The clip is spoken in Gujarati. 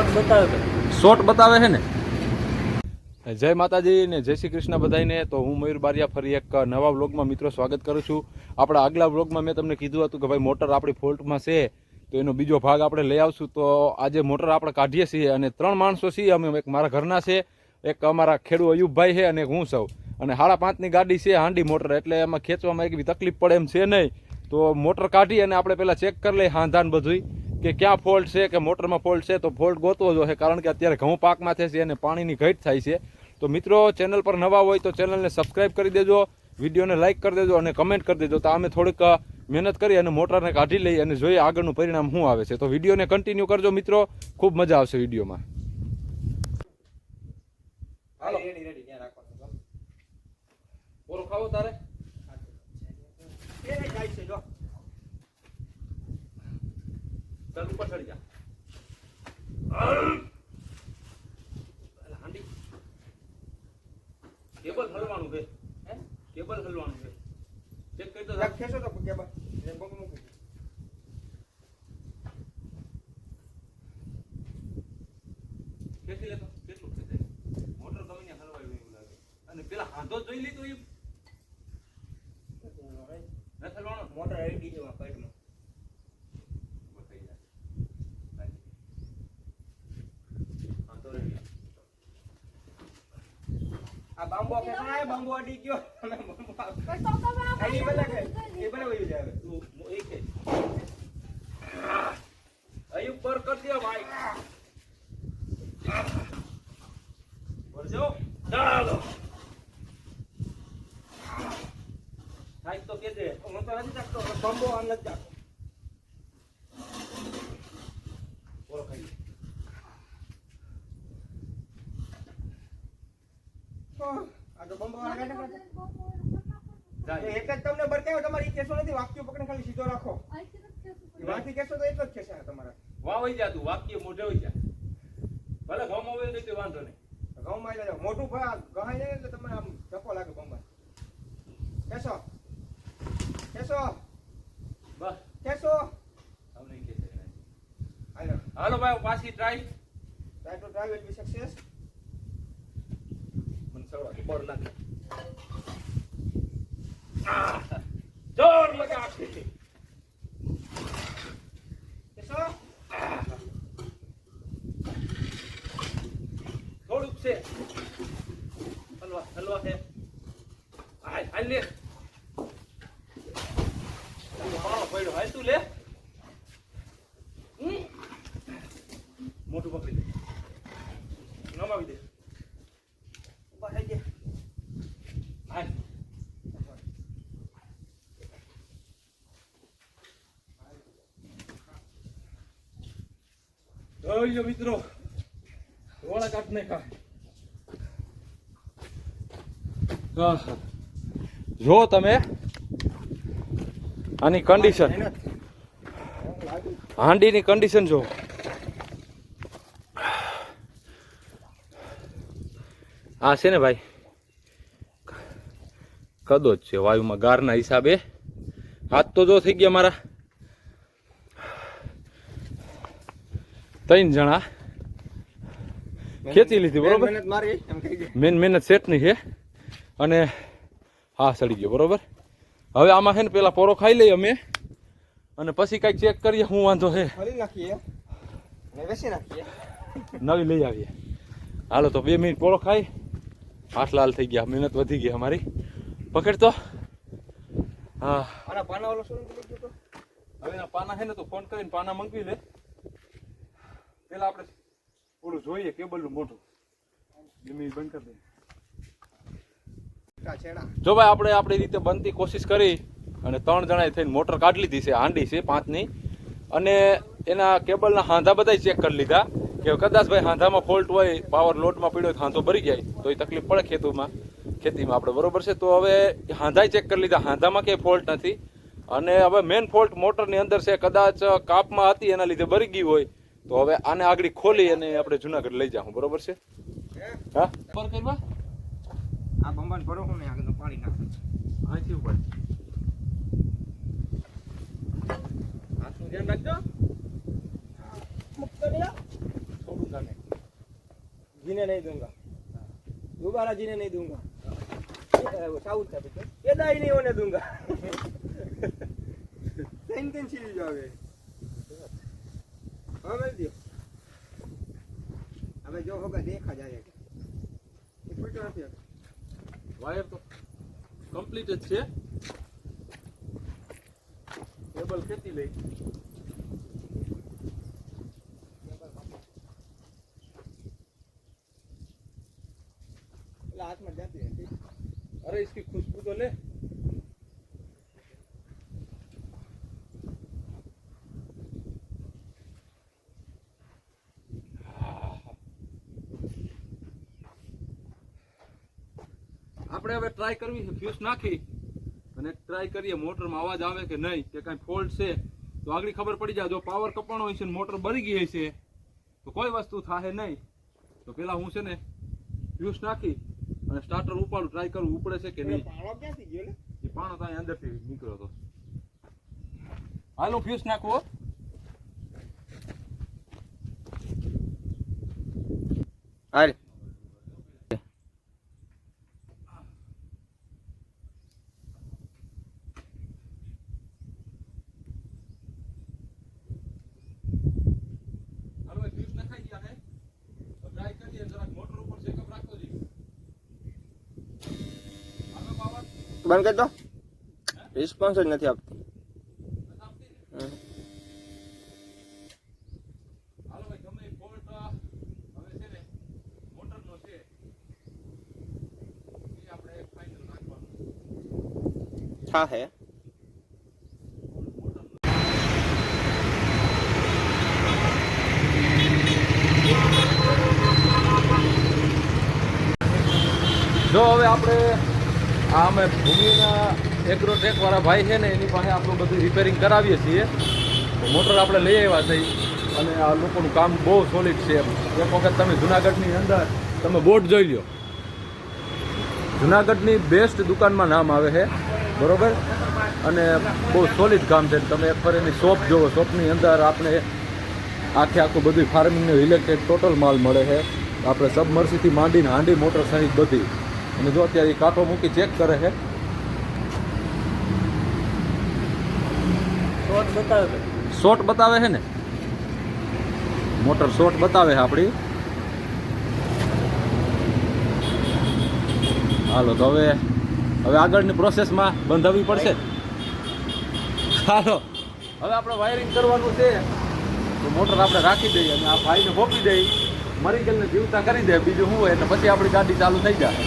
શોર્ટ બતાવે છે ને. જય માતાજી ને જય શ્રી કૃષ્ણ બધાને. તો હું મયુર બારિયા ફરી એક નવા વ્લોગમાં મિત્રો સ્વાગત કરું છું. આપણા આગલા વ્લોગમાં મેં તમને કીધું હતું કે ભાઈ મોટર આપણી ફોલ્ટમાં છે તો એનો બીજો ભાગ આપણે લઈ આવશું. તો આજે મોટર આપણે કાઢીએ છીએ અને 3 માણસો છીએ અમે. એક મારા ઘરના છે, એક અમારા ખેડૂત અયુબભાઈ છે અને હું સૌ. અને 5.5ની ગાડી છે હાંડી મોટર, એટલે એમાં ખેંચવામાં એક બી તકલીફ પડે એમ છે નહીં. તો મોટર કાઢી અને આપણે પહેલાં ચેક કરી લઈએ હાંધાન બધુંય કે ક્યાં ફોલ્ટ છે કે મોટરમાં ફોલ્ટ છે. તો ફોલ્ટ ગોતવો જો છે, કારણ કે અત્યારે ઘઉં પાકમાં થાય છે અને પાણીની ઘટ થાય છે. તો મિત્રો ચેનલ પર નવા હોય તો ચેનલને સબસ્ક્રાઈબ કરી દેજો, વિડીયોને લાઇક કરી દેજો અને કમેન્ટ કરી દેજો. તો અમે થોડીક મહેનત કરી અને મોટરને કાઢી લઈએ અને જોઈએ આગળનું પરિણામ શું આવે છે. તો વિડીયોને કન્ટિન્યુ કરજો મિત્રો, ખૂબ મજા આવશે વિડીયોમાં. હાલો રેડી ત્યાં રાખો. પોરો ખાવો તારે? એ જાય છે જો. ચાલ ઉપર ચડી જા. હાંડી કેબલ હલવાનું છે. હે કેબલ હલવાનું છે. ચેક કરી દો. ખેંચો તો કેબલ. એ બમ મૂકી. ખેંચી લે તો કેટલું ખેંચે. મોટર ગમે ને હલવાય એવું લાગે. અને પેલા હાંધો જોઈ લીધો એ ન હલવાનો. મોટર રેડી છે પેટમાં. આ બાંબો ખેંચાય, બાંબો અડી ગયો. આઈ બલે કે એ બલે વઈ જાય. તું એક છે અયુબ પર કર દે ભાઈ. બોલજો ચાલો સાઈડ તો કે દે. હું તો નથી શકતો બાંબો આમ નથી જાતો. બોલો ખાઈ આ તો બંબો વાળા ગાડા એક જ તમને બરકાયો. તમારી કેસો નથી, વાક્યો પકડીને ખાલી સીધો રાખો. વાંચી કેસો તો એટલો જ છે તમારા. વાહ વઈ જા તું, વાક્ય મોઢે વઈ જા. ભલે ઘઉંમાં હોય તો વાંધો નહીં. ઘઉંમાં આવી જાવ મોટું ગહાઈ જાય એટલે તમને આમ ધક્કો લાગે બંબા. કેસો કેસો બસ કેસો અમને કે છે. હાલો ભાઈ પાછી ટ્રાય તો ટ્રાય વિલ બી સક્સેસ. બર લાગે જોર લગા આપી. કેસો થોડુંક છે હલવા હલવા છે. હાલ લે મારો પડ્યો. હાલ તું લે મોટું પકડી દે, નમાવી દે. ઉભા થઈ ગયા. જોઈ મિત્રો રોળા કાઢ નાખા. જો તમે આની કન્ડિશન, હાંડીની કન્ડિશન જો. આ છે ને ભાઈ કદો જ છે વાયુમાં ગારના હિસાબે. હાથ તો જો થઈ ગયા મારા 3 જણા ખેંચી લીધી બરોબર. મેન મહેનત સેટની છે અને હા સડી ગયો બરોબર. હવે આમાં છે ને પેલા પોરો ખાઈ લઈએ અમે અને પછી કઈક ચેક કરીએ શું વાંધો છે. નવી લઈ આવીએ. હાલો તો 2 મિનિટ પોરો ખાઈ. હાથ લાલ થઈ ગયા, મહેનત વધી ગઈ અમારી. પકડ તો. હા પાના વાળો હવે એના પાના છે ને તો ફોન કરીને પાના મંગવી લે. પેલા આપણે ઓલું જોઈએ કેબલનું મોટું. 2 મિનિટ બંધ કરી દે. જો ભાઈ આપણે આપણી રીતે બનતી કોશિશ કરી અને 3 જણાએ થઈને મોટર કાઢી લીધી છે. હાંડી છે 5ની અને એના કેબલના હાંધા બધા ચેક કરી લીધા કે કદાચ ભાઈ હાંધામાં ફોલ્ટ હોય, પાવર લોડમાં પડ્યો તો હાંધો ભરી જાય તો એ તકલીફ પડે ખેતીમાં આપણે બરોબર છે. તો હવે હાંધાય ચેક કરી લીધા, હાંધામાં ક્યાંય ફોલ્ટ નથી. અને હવે મેઇન ફોલ્ટ મોટરની અંદર છે. કદાચ કાપમાં હતી એના લીધે ભરી ગઈ હોય તો હવે આને આગળ ખોલી અને આપણે જુનાગઢ લઈ જાઉં બરોબર છે. હા પર કરવા આ બંબાન ભરો હું ને આગળ પાણી નાખ. અહીંથી ઉપર હાથનું ધ્યાન રાખજો. મુક્ત રહ્યા થોડું दूंगा मैं, जीने नहीं दूंगा, दोबारा जीने नहीं दूंगा। वो साउथ का पिक्चर पैदा ही नहीं होने दूंगा। तीन सीरीज આવે હવે दियो હવે जो होगा देखा जाएगा। ये फुलटो નથી वायर तो कम्प्लीट જ છે, કેબલ ખેતી લઈ એટલે હાથમાં જાતી હતી। अरे इसकी खुशबू तो ले। આપણે હવે ટ્રાય કરવી છે, ફ્યુઝ નાખી અને ટ્રાય કરીએ મોટરમાં અવાજ આવે કે નહીં, કે કાંઈ ફોલ્ટ છે તો આગળ ખબર પડી જાય। જો પાવર કપાણો હોય છે ને મોટર બળી ગઈ છે તો કોઈ વસ્તુ થાય નહીં। તો પેલા હું છે ને ફ્યુઝ નાખી અને સ્ટાર્ટર ઉપાડું, ટ્રાય કરું ઉપડે છે કે નહીં। પાણો ક્યાંથી ગયો લે? એ પાણો તો અહીં અંદરથી નીકળ્યો હતો। હાલો ફ્યુઝ નાખવો। હાલ હાલો ફ્યુઝ નખાઈ ગયા છે, તો ટ્રાય કરીએ જરાક મોટર ઉપર ચેકઅપ રાખતો જઈએ। હાલો પાવર બંધ કરી દો, રિસ્પોન્સ જ નથી આપતી। હાલો ભાઈ ગમે ફોલ્ટ હવે છે ને મોટરનો છે એ આપણે ફાઇનલ નાખવાનું હા હે જો હવે આપણે આ અમે ભૂમિના એગ્રોટેક વાળા ભાઈ છે ને એની પાસે આપણું બધું રિપેરિંગ કરાવીએ છીએ। તો મોટર આપણે લઈ આવ્યા છીએ અને આ લોકોનું કામ બહુ સોલિડ છે। એક વખત તમે જુનાગઢની અંદર તમે બોર્ડ જોઈ લો, જુનાગઢની બેસ્ટ દુકાનમાં નામ આવે છે, બરોબર, અને બહુ સોલિડ કામ છે। તમે એક વાર એની શોપ જોવો, શોપની અંદર આપણે આખું બધું ફાર્મિંગને રિલેટેડ ટોટલ માલ મળે છે। આપણે સબમર્સીથી માંડીને હાંડી મોટર સહિત બધી, અને જો અત્યારે કાંટો મૂકી ચેક કરે છે, શોર્ટ બતાવે છે ને, મોટર શોર્ટ બતાવે છે આપણી। હાલો તો હવે આગળની પ્રોસેસમાં બંધાવવી પડશે। હાલો હવે આપણે વાયરિંગ કરવાનું છે, તો મોટર આપણે રાખી દઈએ અને આ ભાઈને ભોપી દઈએ, મરી ગયેલને જીવતા કરી દે, બીજું શું હોય, એટલે પછી આપણી ગાડી ચાલુ થઈ જાય।